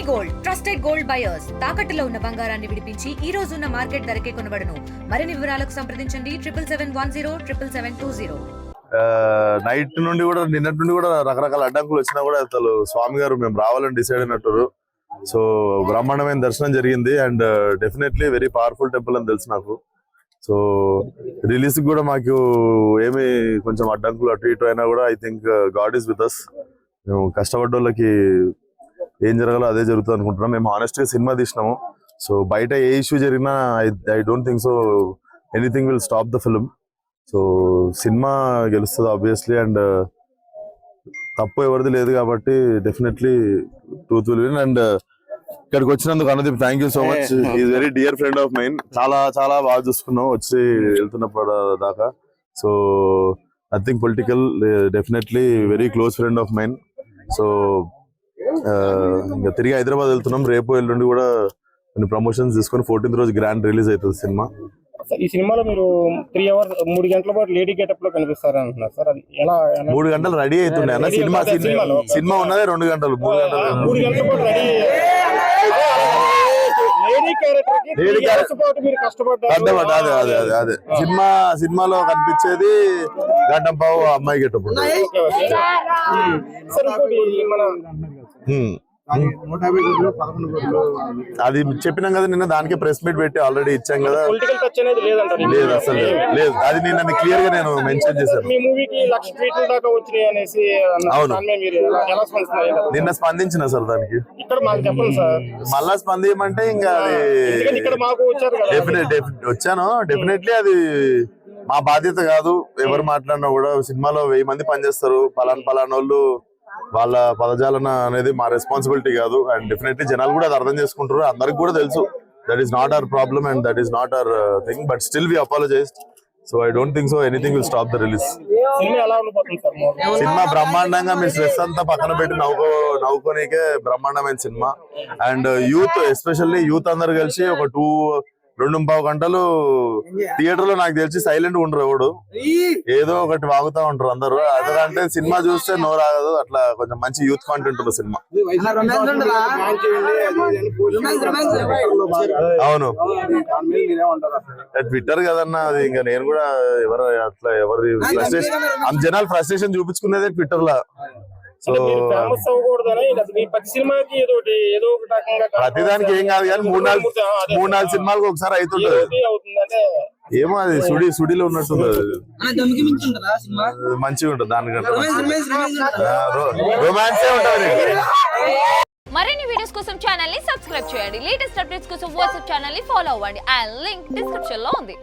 Gold trusted gold buyers తాకట్టులో ఉన్న బంగారాన్ని విడిపించి ఈ రోజు ఉన్న మార్కెట్ ధరకే కొనబడును. మరిన్ని వివరాలకు సంప్రదించండి 7771077720. నైట్ నుండి కూడా నిన్నటి నుండి కూడా రకరకాల అడ్డంకులు వచ్చినా కూడా అసలు స్వామి గారు మేము రావాలని డిసైడ్ అయినట్టు. సో బ్రహ్మాండమైన దర్శనం జరిగింది and definitely very powerful temple అని తెలుసు నాకు. సో రిలీజ్ కూడా మాకు ఏమి కొంచెం అడ్డంకులు అటు ఇటు అయినా కూడా I think God is with us. మేము కష్టపడ్డ వాళ్ళకి ఏం జరగాలో అదే జరుగుతుంది అనుకుంటున్నాం. మేము హానెస్ట్ గా సినిమా తీసినాము. సో బయట ఏ ఇష్యూ జరిగినా I don't think so anything will stop the film. So cinema గెలుస్తుంది ఆబ్వియస్లీ అండ్ తప్పు ఎవరిది లేదు కాబట్టి definitely truth will win. And ఇక్కడికి వచ్చినందుకు Anudeep thank you so much. Is very dear friend of mine. చాలా చాలా బాగా చూసుకున్నాం వచ్చి వెళ్తున్నప్పుడు దాకా. So nothing political, definitely very close friend of mine. So ఇంకా తిరిగి హైదరాబాద్ వెళ్తున్నాం. రేపు ఎల్లుండి కూడా కొన్ని ప్రమోషన్స్ తీసుకొని 14th రోజు గ్రాండ్ రిలీజ్ అవుతుంది సినిమా. ఈ సినిమాలో మీరు 3 hours 3 గంటల పాటు లేడీ గెటప్ లో కనిపిస్తారు అంటున్నారు సార్. అది ఎలా 3 గంటలు రెడీ అవుతుండే అన్న. సినిమా ఉన్నదే 2 గంటలు. 3 గంటల పాటు రెడీ అదే సినిమాలో కనిపించేది గంటం పావు అమ్మాయి గెటప్. అది చెప్పినాం కదా నిన్న, దానికి ప్రెస్ మీట్ పెట్టి ఆల్రెడీ ఇచ్చాం కదా. లేదు అసలు లేదు, అది నిన్న క్లియర్ గా నేను మెన్షన్ చేశాను. అవును నిన్న స్పందించిన సార్ దానికి. మళ్ళా స్పందించమంటే ఇంకా అది వచ్చాను. డెఫినెట్లీ అది మా బాధ్యత కాదు. ఎవరు మాట్లాడినా కూడా సినిమాలో 1000 మంది పనిచేస్తారు. పలానా వాళ్ళు వాళ్ళ పదజాలన అనేది మా రెస్పాన్సిబిలిటీ కాదు. అండ్ డెఫినెట్లీ జనాలు కూడా అది అర్థం చేసుకుంటారు. అందరికి కూడా తెలుసు that is not our problem and that is not our thing. But still we apologised. So I don't think so anything will stop the release. Cinema బ్రహ్మాండంగా మీ స్ట్రెస్ అంతా పక్కన పెట్టి నవ్వుకోనికే బ్రహ్మాండమైన cinema. And youth especially youth అందరు కలిసి ఒక 2.5 గంటలు థియేటర్ లో నాకు తెలిసి సైలెంట్ ఉండరు. ఎవడు ఏదో ఒకటి వాగుతా ఉంటారు అందరు. అదంటే సినిమా చూస్తే నోరాగదు. అట్లా కొంచెం మంచి యూత్ కాంటెంట్ ఉన్న సినిమా. అవును ట్విట్టర్ కదన్నా అది. ఇంకా నేను కూడా ఎవరి ఫ్రస్ట్రేషన్ జనాలు ఫ్రస్ట్రేషన్ చూపించుకునేదే ట్విట్టర్ లా. సో ప్రతిదానికి ఏం కాదు కానీ 3-4 సినిమాలకు ఒకసారి అవుతుంటది. ఏమో అది సుడిలో ఉన్నట్టుంది. మంచిగా ఉంటుంది దానికంటే. రొమాన్సే ఉంటుంది. మరిన్ని వీడియోస్ కోసం ఛానల్ ని సబ్స్క్రైబ్ చేయండి. లేటెస్ట్ అప్డేట్స్ కోసం వాట్సాప్ ఛానల్ ని ఫాలో అవ్వండి. ఆ లింక్ డిస్క్రిప్షన్ లో ఉంది.